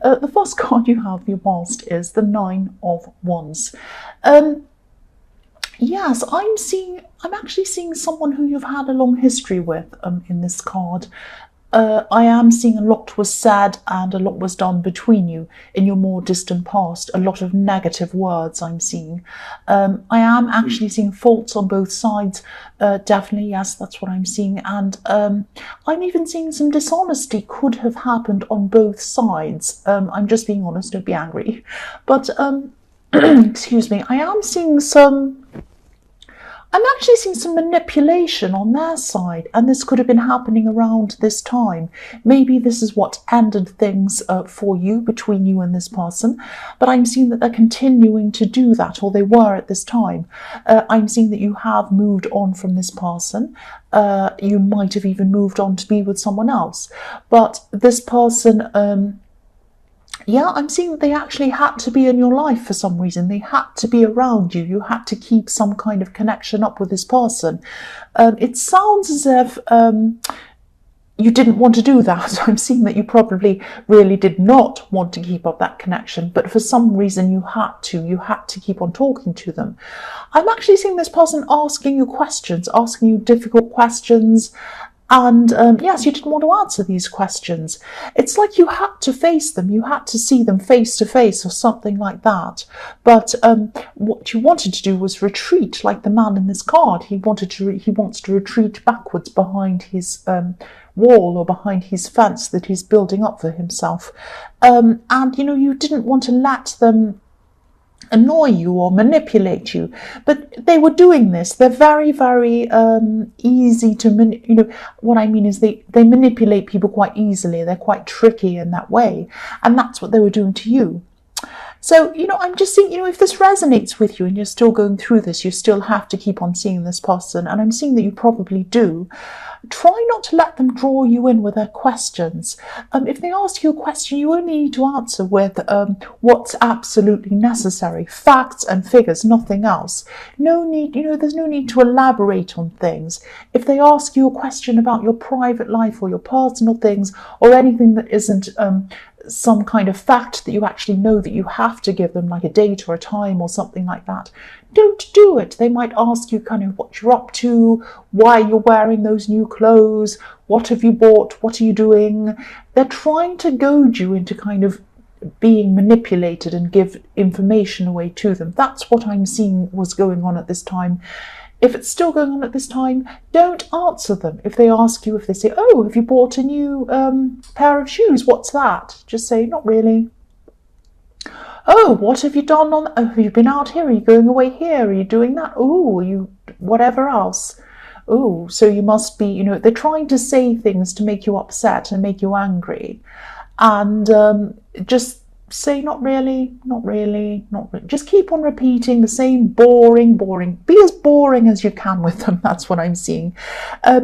The first card you have for your past is the Nine of Wands. Yes, I'm actually seeing someone who you've had a long history with in this card. I am seeing a lot was said and a lot was done between you in your more distant past. A lot of negative words I'm seeing. I am actually seeing faults on both sides. Definitely, yes, that's what I'm seeing. And I'm even seeing some dishonesty could have happened on both sides. I'm just being honest, don't be angry. But, excuse me, I'm actually seeing some manipulation on their side, and this could have been happening around this time. Maybe this is what ended things for you, between you and this person, but I'm seeing that they're continuing to do that, or they were at this time. I'm seeing that you have moved on from this person. You might have even moved on to be with someone else, but this person... yeah, I'm seeing that they actually had to be in your life for some reason. They had to be around you. You had to keep some kind of connection up with this person. It sounds as if you didn't want to do that. I'm seeing that you probably really did not want to keep up that connection, but for some reason you had to. You had to keep on talking to them. I'm actually seeing this person asking you questions, asking you difficult questions. And yes, you didn't want to answer these questions. It's like you had to face them. You had to see them face to face or something like that. But what you wanted to do was retreat, like the man in this card. He wants to retreat backwards behind his wall or behind his fence that he's building up for himself. And, you didn't want to let them annoy you or manipulate you, but they were doing this. They're very, very easy to what I mean is they manipulate people quite easily. They're quite tricky in that way, and that's what they were doing to you. So, I'm just seeing, if this resonates with you and you're still going through this, you still have to keep on seeing this person, and I'm seeing that you probably do. Try not to let them draw you in with their questions. If they ask you a question, you only need to answer with what's absolutely necessary, facts and figures, nothing else. No need, there's no need to elaborate on things. If they ask you a question about your private life or your personal things or anything that isn't some kind of fact that you actually know that you have to give them, like a date or a time or something like that, don't do it. They might ask you kind of what you're up to, why you're wearing those new clothes, what have you bought, what are you doing. They're trying to goad you into kind of being manipulated and give information away to them. That's what I'm seeing was going on at this time. If it's still going on at this time, don't answer them. If they ask you, if they say, oh, have you bought a new pair of shoes? What's that? Just say, not really. Oh, what have you done have you been out here? Are you going away here? Are you doing that? Oh, you whatever else. Oh, so you must be, they're trying to say things to make you upset and make you angry. And just say, not really, not really, not really. Just keep on repeating the same boring. Be as boring as you can with them. That's what I'm seeing.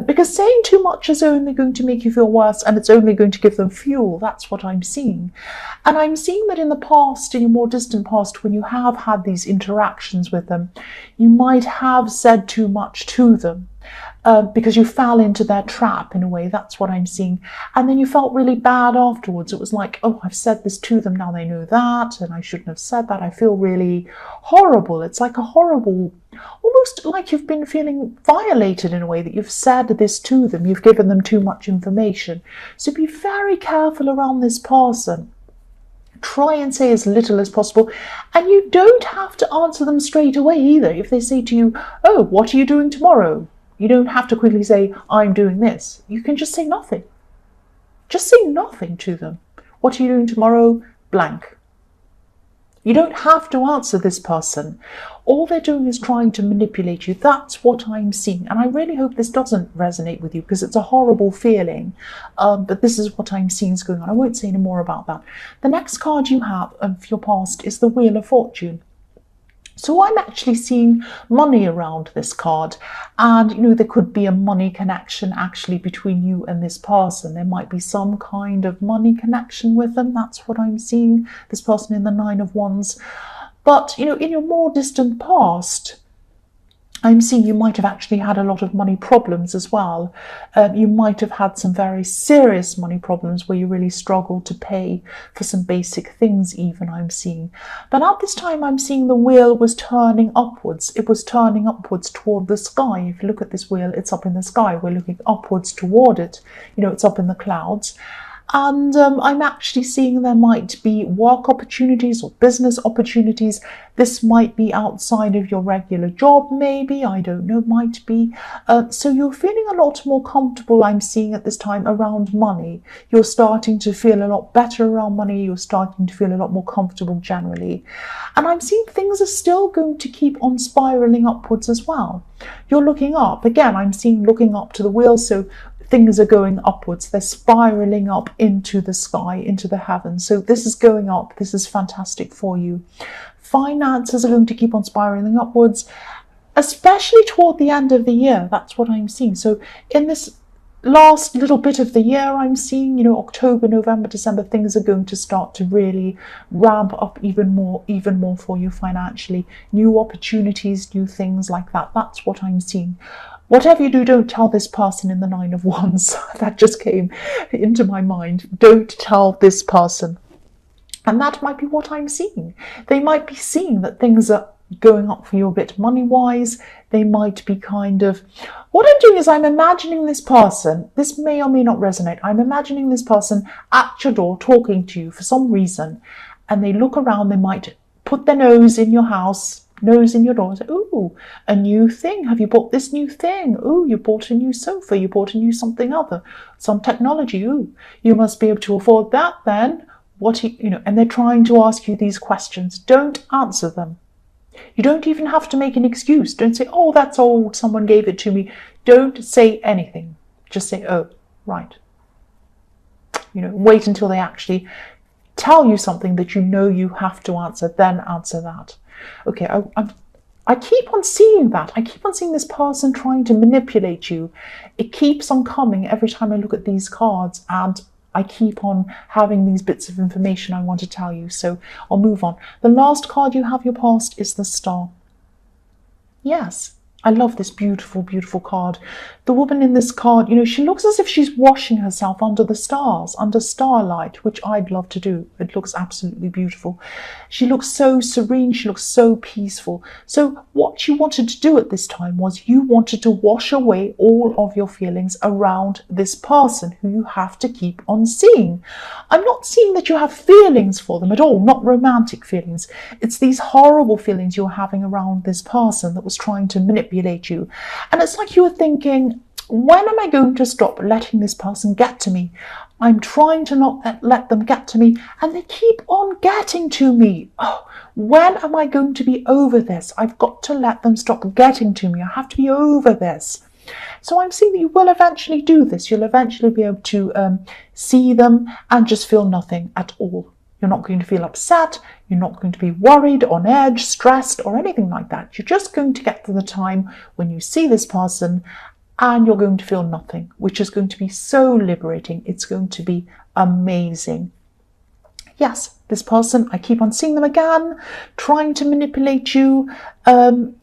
Because saying too much is only going to make you feel worse, and it's only going to give them fuel. That's what I'm seeing. And I'm seeing that in the past, in your more distant past, when you have had these interactions with them, you might have said too much to them. Because you fell into their trap in a way. That's what I'm seeing. And then you felt really bad afterwards. It was like, oh, I've said this to them, now they know that, and I shouldn't have said that. I feel really horrible. It's like a horrible, almost like you've been feeling violated in a way, that you've said this to them. You've given them too much information. So be very careful around this person. Try and say as little as possible. And you don't have to answer them straight away either. If they say to you, oh, what are you doing tomorrow? You don't have to quickly say, I'm doing this. You can just say nothing. Just say nothing to them. What are you doing tomorrow? Blank. You don't have to answer this person. All they're doing is trying to manipulate you. That's what I'm seeing. And I really hope this doesn't resonate with you, because it's a horrible feeling. But this is what I'm seeing is going on. I won't say any more about that. The next card you have of your past is the Wheel of Fortune. So I'm actually seeing money around this card, and there could be a money connection actually between you and this person. There might be some kind of money connection with them. That's what I'm seeing, this person in the Nine of Wands. But in your more distant past, I'm seeing you might have actually had a lot of money problems as well. You might have had some very serious money problems where you really struggled to pay for some basic things even, I'm seeing. But at this time, I'm seeing the wheel was turning upwards. It was turning upwards toward the sky. If you look at this wheel, it's up in the sky. We're looking upwards toward it. You know, it's up in the clouds. And I'm actually seeing there might be work opportunities or business opportunities. This might be outside of your regular job, maybe, I don't know, might be. So you're feeling a lot more comfortable, I'm seeing at this time, around money. You're starting to feel a lot better around money. You're starting to feel a lot more comfortable generally. And I'm seeing things are still going to keep on spiraling upwards as well. You're looking up. Again, I'm seeing looking up to the wheel, so things are going upwards. They're spiraling up into the sky, into the heavens. So this is going up. This is fantastic for you. Finances are going to keep on spiraling upwards, especially toward the end of the year. That's what I'm seeing. So in this last little bit of the year, I'm seeing, you know, October, November, December, things are going to start to really ramp up even more for you financially. New opportunities, new things like that. That's what I'm seeing. Whatever you do, don't tell this person in the Nine of Wands. That just came into my mind. Don't tell this person. And that might be what I'm seeing. They might be seeing that things are going up for you a bit money-wise. They might be kind of... What I'm doing is I'm imagining this person. This may or may not resonate. I'm imagining this person at your door talking to you for some reason. And they look around. They might put their nose in your house, nose in your door, and say, ooh, a new thing. Have you bought this new thing? Ooh, you bought a new sofa. You bought a new something other, some technology. Ooh, you must be able to afford that then. And they're trying to ask you these questions. Don't answer them. You don't even have to make an excuse. Don't say, oh, that's old, someone gave it to me. Don't say anything. Just say, oh, right. Wait until they actually tell you something that you know you have to answer, then answer that. Okay, I keep on seeing that. I keep on seeing this person trying to manipulate you. It keeps on coming every time I look at these cards, and I keep on having these bits of information I want to tell you. So I'll move on. The last card you have, your past, is the Star. Yes, I love this beautiful, beautiful card. The woman in this card, she looks as if she's washing herself under the stars, under starlight, which I'd love to do. It looks absolutely beautiful. She looks so serene. She looks so peaceful. So what you wanted to do at this time was you wanted to wash away all of your feelings around this person who you have to keep on seeing. I'm not seeing that you have feelings for them at all, not romantic feelings. It's these horrible feelings you're having around this person that was trying to manipulate you. And it's like you were thinking, when am I going to stop letting this person get to me? I'm trying to not let them get to me, and they keep on getting to me. Oh, when am I going to be over this? I've got to let them stop getting to me. I have to be over this. So I'm seeing that you will eventually do this. You'll eventually be able to see them and just feel nothing at all. You're not going to feel upset. You're not going to be worried, on edge, stressed, or anything like that. You're just going to get to the time when you see this person and you're going to feel nothing, which is going to be so liberating. It's going to be amazing. Yes, this person, I keep on seeing them again, trying to manipulate you. And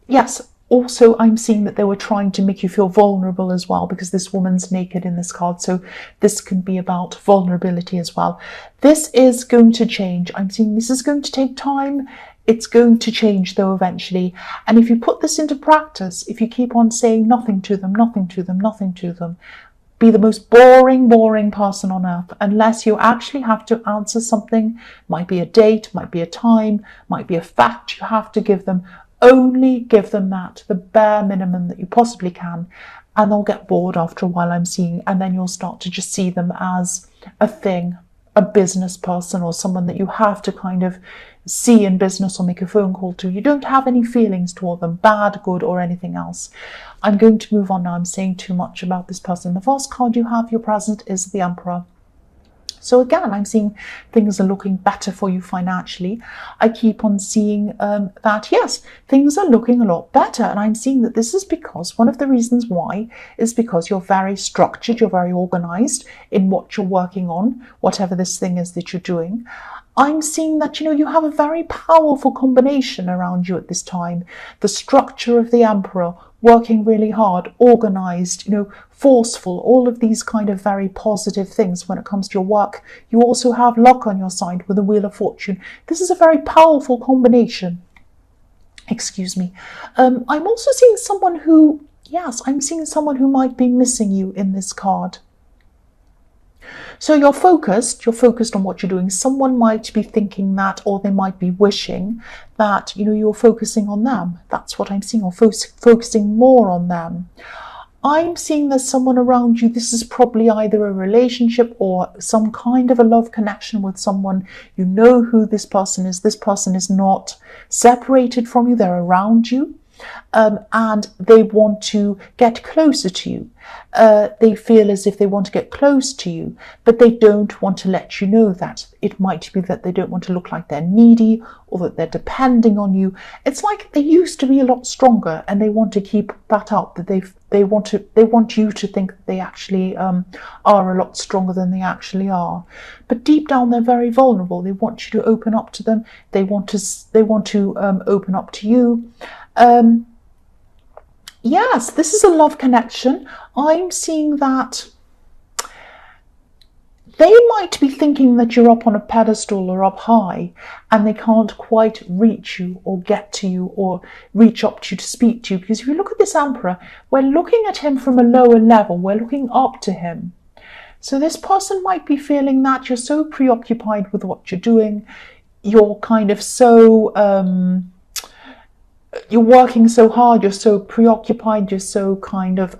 yes, also I'm seeing that they were trying to make you feel vulnerable as well, because this woman's naked in this card. So this can be about vulnerability as well. This is going to change. I'm seeing this is going to take time. It's going to change though eventually. And if you put this into practice, if you keep on saying nothing to them, nothing to them, nothing to them, be the most boring person on earth, unless you actually have to answer something, might be a date, might be a time, might be a fact you have to give them. Only give them that, the bare minimum that you possibly can, and they'll get bored after a while, I'm seeing, and then you'll start to just see them as a thing, a business person, or someone that you have to kind of see in business or make a phone call to. You don't have any feelings toward them, bad, good, or anything else. I'm going to move on now. I'm saying too much about this person. The first card you have, your present, is the Emperor. So again, I'm seeing things are looking better for you financially. I keep on seeing that, yes, things are looking a lot better. And I'm seeing that this is because one of the reasons why is because you're very structured, you're very organized in what you're working on, whatever this thing is that you're doing. I'm seeing that, you have a very powerful combination around you at this time. The structure of the Emperor, working really hard, organized, forceful, all of these kind of very positive things when it comes to your work. You also have luck on your side with the Wheel of Fortune. This is a very powerful combination. Excuse me. I'm also seeing someone who, I'm seeing someone who might be missing you in this card. So you're focused on what you're doing. Someone might be thinking that, or they might be wishing that, you're focusing on them. That's what I'm seeing, or focusing more on them. I'm seeing there's someone around you. This is probably either a relationship or some kind of a love connection with someone. You know who this person is. This person is not separated from you. They're around you. And they want to get closer to you. They feel as if they want to get close to you, but they don't want to let you know that. It might be that they don't want to look like they're needy or that they're depending on you. It's like they used to be a lot stronger and they want to keep that up, that they want you to think that they actually are a lot stronger than they actually are. But deep down they're very vulnerable. They want you to open up to them. They want to open up to you. Yes, this is a love connection. I'm seeing that they might be thinking that you're up on a pedestal or up high and they can't quite reach you or get to you or reach up to you to speak to you. Because if you look at this Emperor, we're looking at him from a lower level. We're looking up to him. So this person might be feeling that you're so preoccupied with what you're doing. You're kind of so... you're working so hard, you're so preoccupied, you're so kind of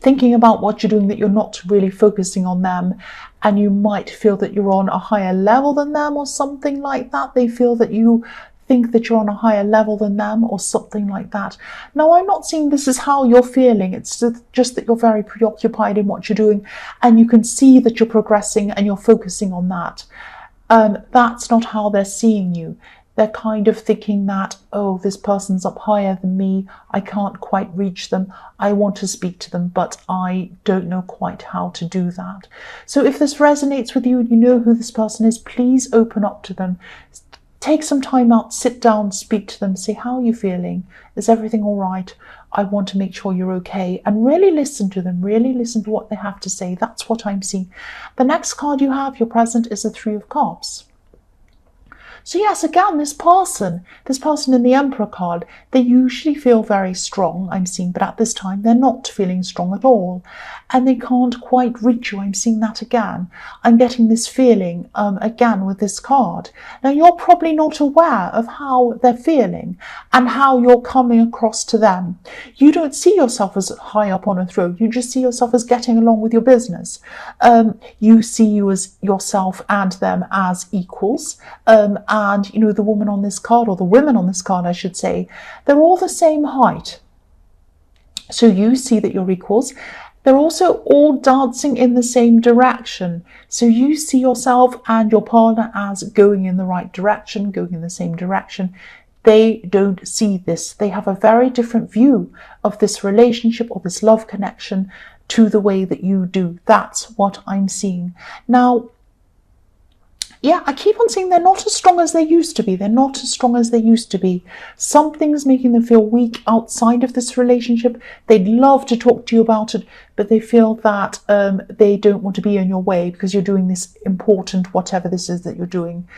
thinking about what you're doing that you're not really focusing on them, and you might feel that you're on a higher level than them or something like that. They feel that you think that you're on a higher level than them or something like that. Now, I'm not saying this is how you're feeling. It's just that you're very preoccupied in what you're doing and you can see that you're progressing and you're focusing on that. That's not how they're seeing you. They're kind of thinking that, oh, this person's up higher than me. I can't quite reach them. I want to speak to them, but I don't know quite how to do that. So if this resonates with you and you know who this person is, please open up to them. Take some time out, sit down, speak to them, say, how are you feeling? Is everything all right? I want to make sure you're okay. And really listen to them, really listen to what they have to say. That's what I'm seeing. The next card you have, your present, is the Three of Cups. So yes, again, this person in the Emperor card, they usually feel very strong, I'm seeing, but at this time they're not feeling strong at all. And they can't quite reach you. I'm seeing that again. I'm getting this feeling again with this card. Now, you're probably not aware of how they're feeling and how you're coming across to them. You don't see yourself as high up on a throne. You just see yourself as getting along with your business. You see yourself and them as equals. And, the woman on this card, or the women on this card, I should say, they're all the same height. So you see that you're equals. They're also all dancing in the same direction. So you see yourself and your partner as going in the right direction, going in the same direction. They don't see this. They have a very different view of this relationship or this love connection to the way that you do. That's what I'm seeing. Now, yeah, I keep on saying they're not as strong as they used to be. They're not as strong as they used to be. Something's making them feel weak outside of this relationship. They'd love to talk to you about it, but they feel that they don't want to be in your way because you're doing this important, whatever this is that you're doing.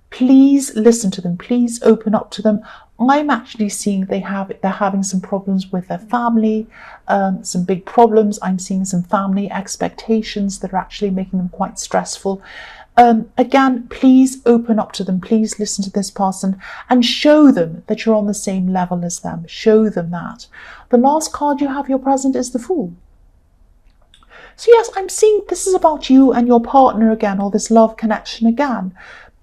Please listen to them. Please open up to them. I'm actually seeing they're having some problems with their family, some big problems. I'm seeing some family expectations that are actually making them quite stressful. Again, please open up to them. Please listen to this person and show them that you're on the same level as them. Show them that. The last card you have, your present, is the Fool. So yes, I'm seeing this is about you and your partner again, or this love connection again.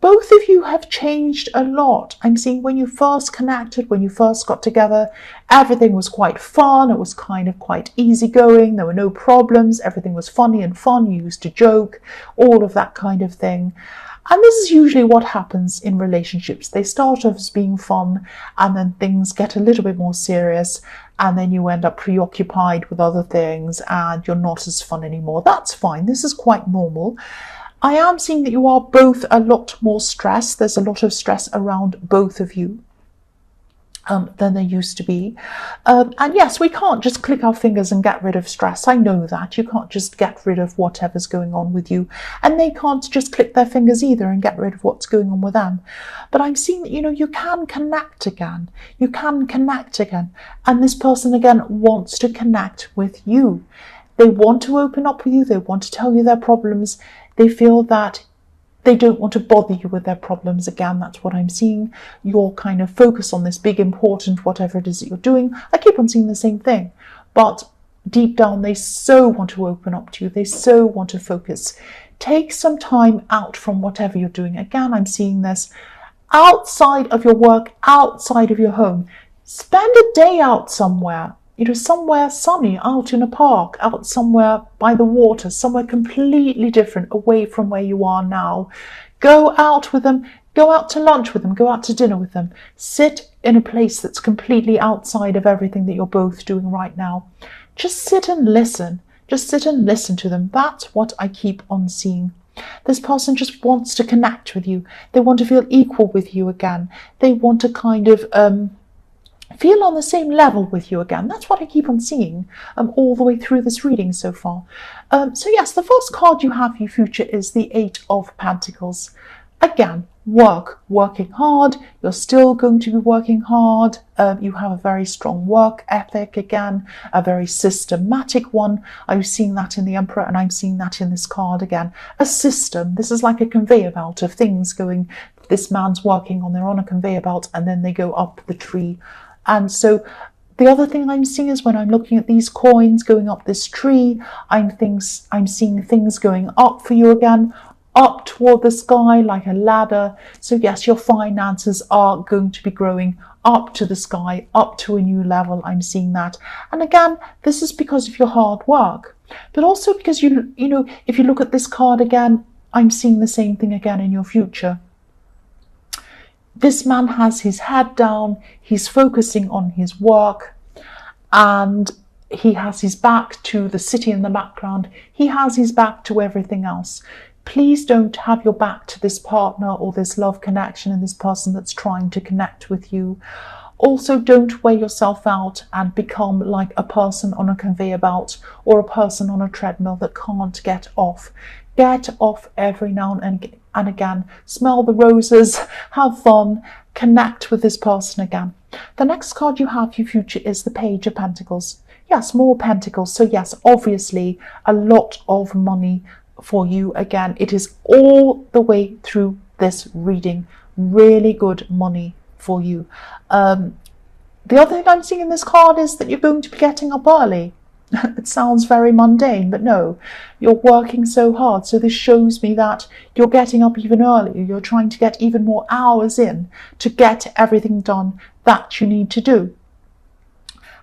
both of you have changed a lot. I'm seeing when you first connected, when you first got together, everything was quite fun. It was kind of quite easygoing. There were no problems. Everything was funny and fun. You used to joke, all of that kind of thing. And this is usually what happens in relationships. They start off as being fun, and then things get a little bit more serious, and then you end up preoccupied with other things and you're not as fun anymore. That's fine. This is quite normal. I am seeing that you are both a lot more stressed. There's a lot of stress around both of you than there used to be. And yes, we can't just click our fingers and get rid of stress. I know that. You can't just get rid of whatever's going on with you. And they can't just click their fingers either and get rid of what's going on with them. But I'm seeing that, you can connect again. You can connect again. And this person, again, wants to connect with you. They want to open up with you. They want to tell you their problems. They feel that they don't want to bother you with their problems. Again, that's what I'm seeing. You're kind of focused on this big, important, whatever it is that you're doing. I keep on seeing the same thing. But deep down, they so want to open up to you. They so want to focus. Take some time out from whatever you're doing. Again, I'm seeing this outside of your work, outside of your home. Spend a day out somewhere. Somewhere sunny, out in a park, out somewhere by the water, somewhere completely different, away from where you are now. Go out with them, go out to lunch with them, go out to dinner with them. Sit in a place that's completely outside of everything that you're both doing right now. Just sit and listen. Just sit and listen to them. That's what I keep on seeing. This person just wants to connect with you. They want to feel equal with you again. They want to kind of feel on the same level with you again. That's what I keep on seeing all the way through this reading so far. So yes, the first card you have for your future is the Eight of Pentacles. Again, working hard. You're still going to be working hard. You have a very strong work ethic again, a very systematic one. I'm seeing that in the Emperor, and I'm seeing that in this card again. A system. This is like a conveyor belt of things going. This man's working on, they're on a conveyor belt, and then they go up the tree. And so the other thing I'm seeing is when I'm looking at these coins going up this tree, I'm seeing things going up for you again, up toward the sky like a ladder. So yes, your finances are going to be growing up to the sky, up to a new level. I'm seeing that. And again, this is because of your hard work, but also because if you look at this card again, I'm seeing the same thing again in your future. This man has his head down, he's focusing on his work, and he has his back to the city in the background. He has his back to everything else. Please don't have your back to this partner or this love connection and this person that's trying to connect with you. Also, don't wear yourself out and become like a person on a conveyor belt or a person on a treadmill that can't get off. Get off every now and again. Smell the roses, have fun, connect with this person again. The next card you have for your future is the Page of Pentacles. Yes, more pentacles. So yes, obviously a lot of money for you again. It is all the way through this reading. Really good money for you. The other thing I'm seeing in this card is that you're going to be getting up early. It sounds very mundane, but no, you're working so hard. So this shows me that you're getting up even earlier. You're trying to get even more hours in to get everything done that you need to do.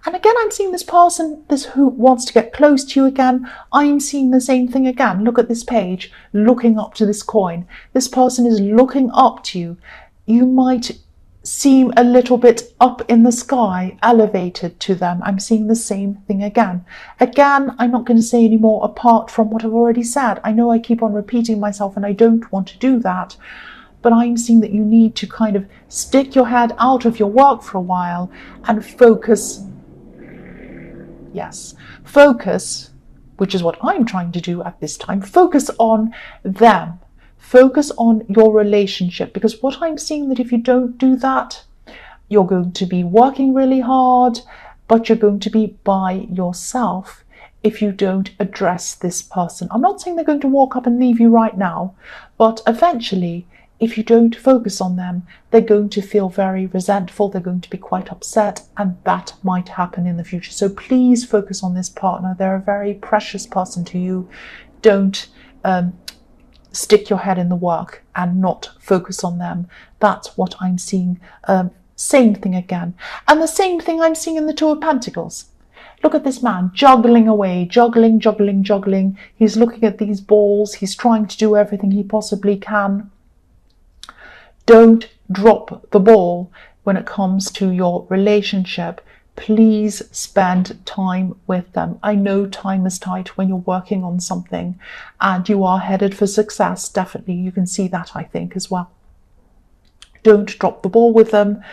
And again, I'm seeing this person, this who wants to get close to you again. I'm seeing the same thing again. Look at this page, looking up to this coin. This person is looking up to you. You might seem a little bit up in the sky, elevated to them. I'm seeing the same thing again. Again, I'm not going to say any more apart from what I've already said. I know I keep on repeating myself and I don't want to do that, but I'm seeing that you need to kind of stick your head out of your work for a while and focus. Yes, focus, which is what I'm trying to do at this time. Focus on them. Focus on your relationship, because what I'm seeing that if you don't do that, you're going to be working really hard, but you're going to be by yourself if you don't address this person. I'm not saying they're going to walk up and leave you right now, but eventually, if you don't focus on them, they're going to feel very resentful. They're going to be quite upset, and that might happen in the future. So please focus on this partner. They're a very precious person to you. Don't stick your head in the work and not focus on them. That's what I'm seeing. Same thing again. And the same thing I'm seeing in the Two of Pentacles. Look at this man juggling away, juggling. He's looking at these balls. He's trying to do everything he possibly can. Don't drop the ball when it comes to your relationship. Please spend time with them. I know time is tight when you're working on something and you are headed for success. Definitely, you can see that, I think, as well. Don't drop the ball with them.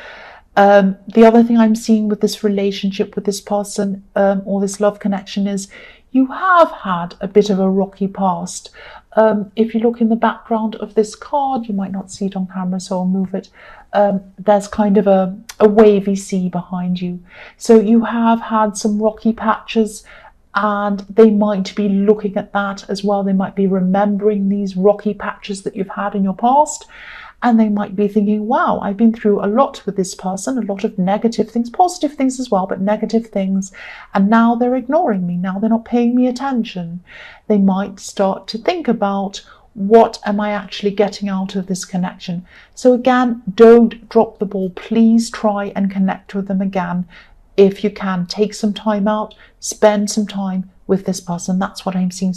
The other thing I'm seeing with this relationship with this person or this love connection is you have had a bit of a rocky past. If you look in the background of this card, you might not see it on camera, so I'll move it. There's kind of a wavy sea behind you. So you have had some rocky patches, and they might be looking at that as well. They might be remembering these rocky patches that you've had in your past. And they might be thinking, wow, I've been through a lot with this person, a lot of negative things, positive things as well, but negative things. And now they're ignoring me. Now they're not paying me attention. They might start to think about, what am I actually getting out of this connection? So again, don't drop the ball. Please try and connect with them again. If you can, take some time out, spend some time with this person. That's what I'm seeing.